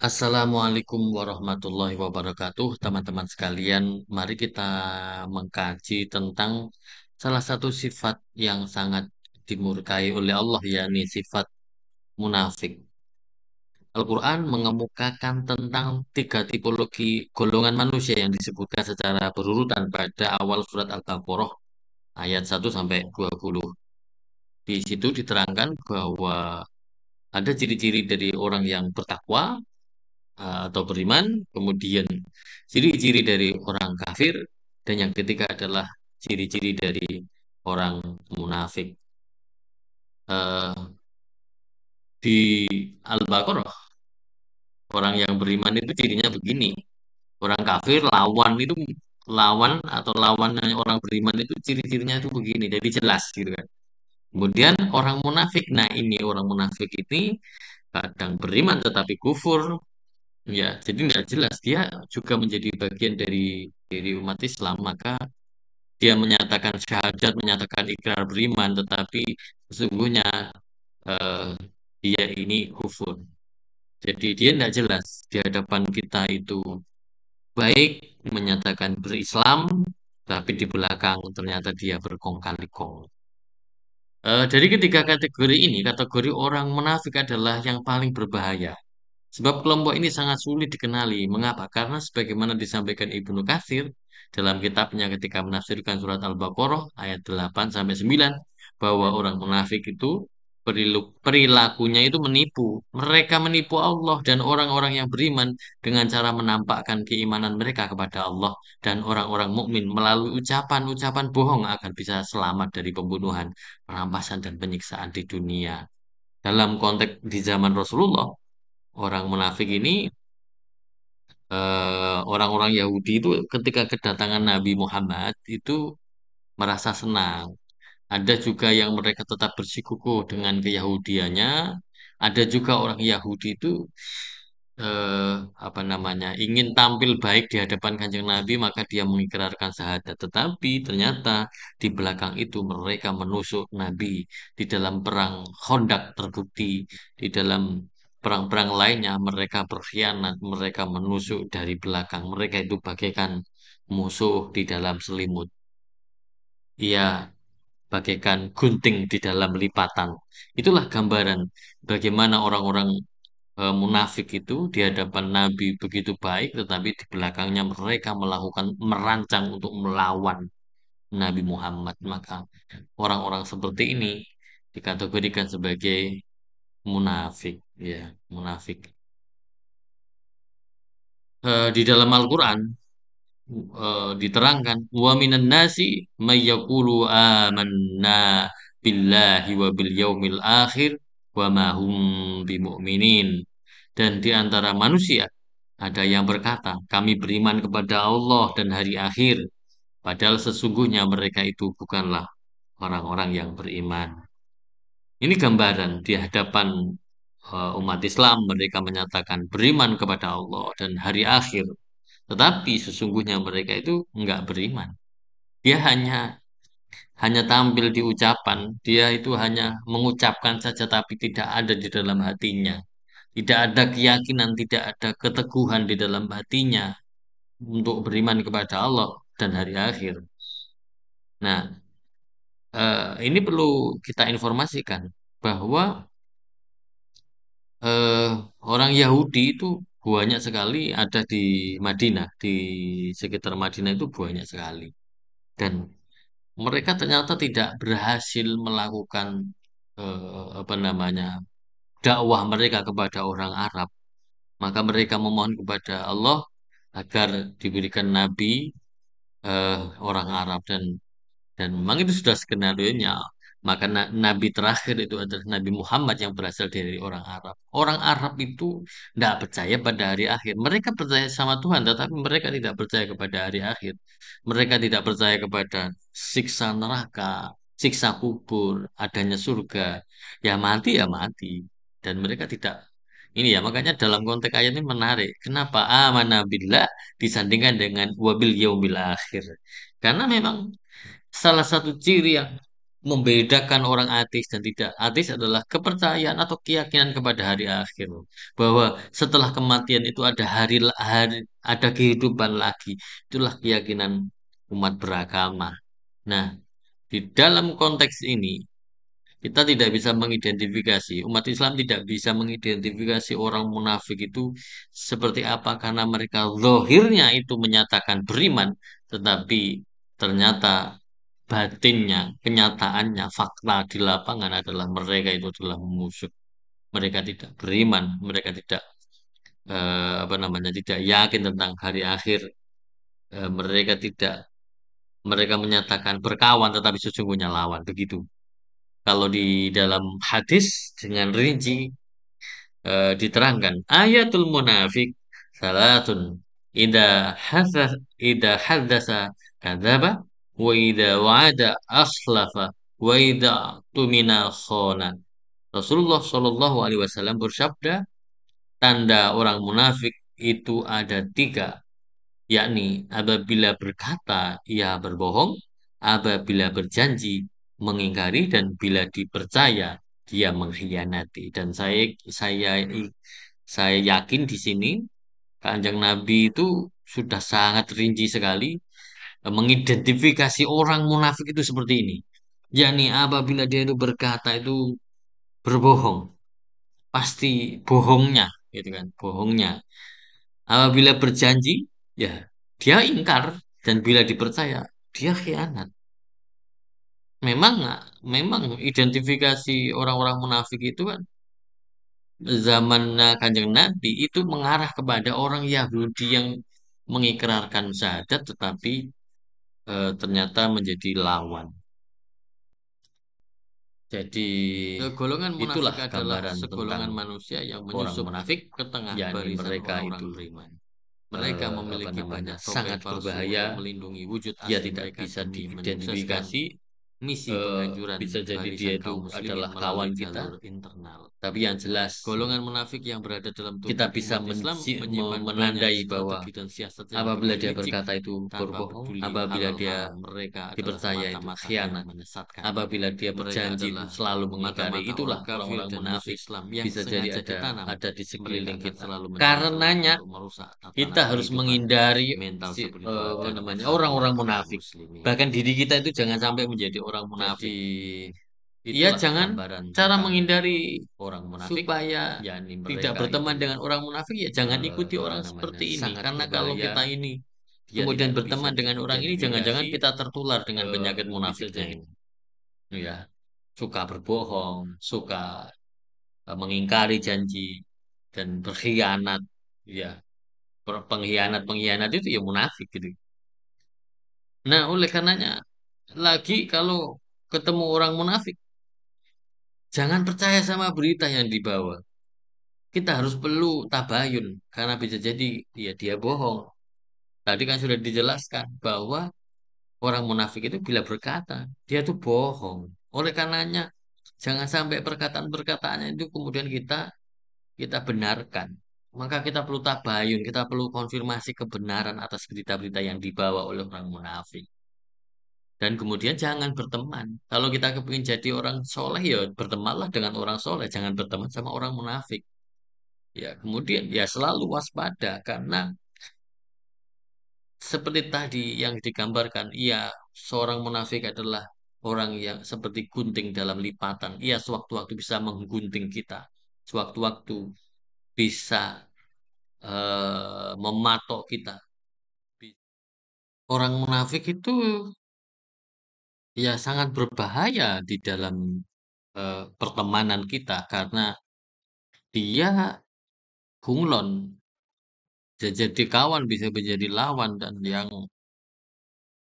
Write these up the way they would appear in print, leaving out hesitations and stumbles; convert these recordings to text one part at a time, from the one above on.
Assalamualaikum warahmatullahi wabarakatuh, teman-teman sekalian. Mari kita mengkaji tentang salah satu sifat yang sangat dimurkai oleh Allah, yakni sifat munafik. Al-Quran mengemukakan tentang tiga tipologi golongan manusia yang disebutkan secara berurutan pada awal surat Al-Baqarah ayat 1 sampai 20. Di situ diterangkan bahwa ada ciri-ciri dari orang yang bertakwa atau beriman, kemudian ciri-ciri dari orang kafir, dan yang ketiga adalah ciri-ciri dari orang munafik. Eh, di Al-Baqarah, orang yang beriman itu cirinya begini. Orang kafir lawan atau lawan orang beriman itu ciri-cirinya itu begini, jadi jelas gitu kan. Kemudian orang munafik, nah ini orang munafik ini kadang beriman tetapi kufur. Ya, jadi tidak jelas dia juga menjadi bagian dari umat Islam, maka dia menyatakan syahadat, menyatakan ikrar beriman, tetapi sesungguhnya eh, dia ini kufur. Jadi dia tidak jelas di hadapan kita itu baik menyatakan berislam, tapi di belakang ternyata dia berkong kali kong. Dari ketiga kategori ini, kategori orang munafik adalah yang paling berbahaya. Sebab kelompok ini sangat sulit dikenali. Mengapa? Karena sebagaimana disampaikan Ibnu Katsir dalam kitabnya ketika menafsirkan surat Al-Baqarah ayat 8 sampai 9 bahwa orang munafik itu perilakunya itu menipu. Mereka menipu Allah dan orang-orang yang beriman dengan cara menampakkan keimanan mereka kepada Allah dan orang-orang mukmin melalui ucapan-ucapan bohong agar bisa selamat dari pembunuhan, perampasan dan penyiksaan di dunia. Dalam konteks di zaman Rasulullah, orang munafik ini orang-orang Yahudi itu ketika kedatangan Nabi Muhammad itu merasa senang. Ada juga yang mereka tetap bersikukuh dengan keyahudiannya. Ada juga orang Yahudi itu eh, apa namanya ingin tampil baik di hadapan Kanjeng Nabi, maka dia mengikrarkan syahadat. Tetapi ternyata di belakang itu mereka menusuk Nabi di dalam perang Khandaq, terbukti di dalam perang-perang lainnya mereka berkhianat, mereka menusuk dari belakang. Mereka itu bagaikan musuh di dalam selimut. Ia bagaikan gunting di dalam lipatan. Itulah gambaran bagaimana orang-orang munafik itu di hadapan Nabi begitu baik, tetapi di belakangnya mereka melakukan merancang untuk melawan Nabi Muhammad. Maka orang-orang seperti ini dikategorikan sebagai munafik, ya, munafik. Di dalam Al-Quran diterangkan wa minan nasi may yaqulu amanna billahi wa bil yaumil akhir wa ma hum bimumin, dan di antara manusia ada yang berkata kami beriman kepada Allah dan hari akhir, padahal sesungguhnya mereka itu bukanlah orang-orang yang beriman. Ini gambaran di hadapan umat Islam, mereka menyatakan beriman kepada Allah dan hari akhir, tetapi sesungguhnya mereka itu enggak beriman. Dia hanya tampil di ucapan, dia itu hanya mengucapkan saja tapi tidak ada di dalam hatinya. Tidak ada keyakinan, tidak ada keteguhan di dalam hatinya untuk beriman kepada Allah dan hari akhir. Nah, ini perlu kita informasikan bahwa eh, orang Yahudi itu banyak sekali ada di Madinah, di sekitar Madinah itu banyak sekali. Dan mereka ternyata tidak berhasil melakukan apa namanya dakwah mereka kepada orang Arab. Maka mereka memohon kepada Allah agar diberikan nabi eh, orang Arab, dan memang itu sudah skenario-nya. Maka nabi terakhir itu adalah Nabi Muhammad yang berasal dari orang Arab. Orang Arab itu tidak percaya pada hari akhir. Mereka percaya sama Tuhan, tetapi mereka tidak percaya kepada hari akhir. Mereka tidak percaya kepada siksa neraka, siksa kubur, adanya surga. Ya mati ya mati. Dan mereka tidak ini ya, makanya dalam konteks ayat ini menarik. Kenapa amanah billah disandingkan dengan wabil yaumil akhir? Karena memang salah satu ciri yang membedakan orang ateis dan tidak ateis adalah kepercayaan atau keyakinan kepada hari akhir, bahwa setelah kematian itu ada hari, ada kehidupan lagi. Itulah keyakinan umat beragama. Nah, di dalam konteks ini kita tidak bisa mengidentifikasi, umat Islam tidak bisa mengidentifikasi orang munafik itu seperti apa, karena mereka zahirnya itu menyatakan beriman, tetapi ternyata batinnya, kenyataannya, fakta di lapangan adalah mereka itu adalah musuh. Mereka tidak beriman, mereka tidak apa namanya, tidak yakin tentang hari akhir. Mereka tidak, mereka menyatakan berkawan, tetapi sesungguhnya lawan. Begitu. Kalau di dalam hadis dengan rinci diterangkan, ayatul munafik salatun, ida hadza ida haddasa kadzaba, wa ida wa'ada aslafa, wa ida tumina khana. Rasulullah Shallallahu Alaihi Wasallam bersabda, tanda orang munafik itu ada tiga, yakni apabila berkata ia berbohong, apabila berjanji mengingkari, dan bila dipercaya dia mengkhianati. Dan saya yakin di sini Kanjeng Nabi itu sudah sangat rinci sekali mengidentifikasi orang munafik itu seperti ini. Yakni apabila dia itu berkata itu berbohong, pasti bohongnya, gitu kan, bohongnya. Apabila berjanji, ya dia ingkar, dan bila dipercaya, dia khianat. Memang, memang identifikasi orang-orang munafik itu kan zaman Kanjeng Nabi itu mengarah kepada orang Yahudi yang mengikrarkan syahadat, tetapi ternyata menjadi lawan. Jadi golongan itulah munafik adalah gambaran segolongan tentang manusia yang orang menyusup munafik, ke tengah yakni barisan mereka orang-orang itu beriman. Mereka memiliki banyak sangat topeng palsu berbahaya, untuk melindungi wujud dia asli tidak mereka bisa demi menyukseskan diidentifikasi. misi penganjuran Bisa jadi dia barisan itu kaum muslimin adalah kawan melalui kita, jalur internal. tapi yang jelas Golongan munafik yang berada dalam kita tubuh bisa umat Islam menyimpan banyak menandai bahwa strategi dan siasat yang apabila begitu dia licik, berkata itu tanpa berbohong, peduli apabila dia hal-hal mereka adalah dipercaya itu semata-mata yang khianat, menyesatkan. apabila dia Mereka berjanji itu adalah selalu mengingkari. mata-mata Itulah orang kafir orang-orang dan musuh munafik Islam yang bisa jadi sengaja ditanam. Ada di Mereka sekeliling akan kita. selalu mencari celah Karenanya untuk merusak kita tatanan harus kehidupan menghindari mental apa spiritual dan namanya persatuan orang-orang kaum munafik. muslimin. Bahkan diri kita itu jangan sampai menjadi orang munafik. Jadi Ia itulah jangan gambaran cara tentang menghindari orang munafik, supaya yakni tidak mereka berteman itu dengan orang munafik, ya jangan ikuti apa orang namanya seperti ini. sangat Karena kalau berbahaya. kita ini Dia kemudian tidak bisa berteman dengan orang ini, jangan-jangan diidentifikasi, kita tertular dengan penyakit bisa munafiknya jadi ini. Ya, suka berbohong, suka mengingkari janji dan berkhianat. Ya, pengkhianat-pengkhianat itu ya munafik gitu. Nah, oleh karenanya lagi kalau ketemu orang munafik, jangan percaya sama berita yang dibawa. Kita harus perlu tabayun, karena bisa jadi ya dia bohong. Tadi kan sudah dijelaskan bahwa orang munafik itu bila berkata dia tuh bohong. Oleh karenanya jangan sampai perkataan-perkataannya itu kemudian kita benarkan. Maka kita perlu tabayun, kita perlu konfirmasi kebenaran atas berita-berita yang dibawa oleh orang munafik. Dan kemudian jangan berteman. Kalau kita kepingin jadi orang soleh, ya bertemanlah dengan orang soleh. Jangan berteman sama orang munafik. Ya, kemudian ya selalu waspada, karena seperti tadi yang digambarkan, ia seorang munafik adalah orang yang seperti gunting dalam lipatan. Ia sewaktu-waktu bisa menggunting kita, sewaktu-waktu bisa mematok kita. Orang munafik itu ya sangat berbahaya di dalam pertemanan kita, karena dia bunglon, bisa jadi kawan, bisa menjadi lawan, dan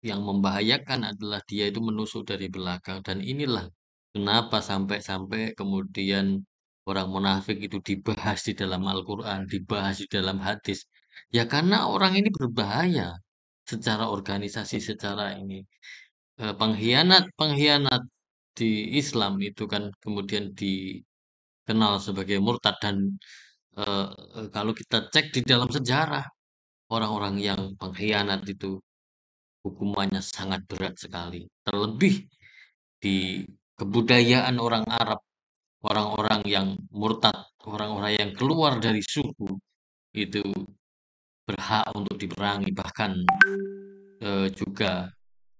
yang membahayakan adalah dia itu menusuk dari belakang. Dan inilah kenapa sampai-sampai kemudian orang munafik itu dibahas di dalam Al-Quran, dibahas di dalam hadis. Ya karena orang ini berbahaya secara organisasi, secara ini. Pengkhianat-pengkhianat di Islam itu kan kemudian dikenal sebagai murtad, dan eh, kalau kita cek di dalam sejarah, orang-orang yang pengkhianat itu hukumannya sangat berat sekali. Terlebih di kebudayaan orang Arab, orang-orang yang murtad, orang-orang yang keluar dari suku itu berhak untuk diperangi, bahkan juga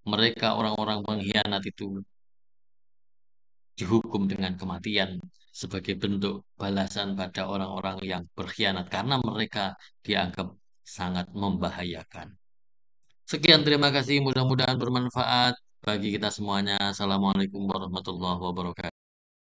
mereka orang-orang pengkhianat itu dihukum dengan kematian sebagai bentuk balasan pada orang-orang yang berkhianat karena mereka dianggap sangat membahayakan. Sekian, terima kasih. Mudah-mudahan bermanfaat bagi kita semuanya. Assalamualaikum warahmatullahi wabarakatuh.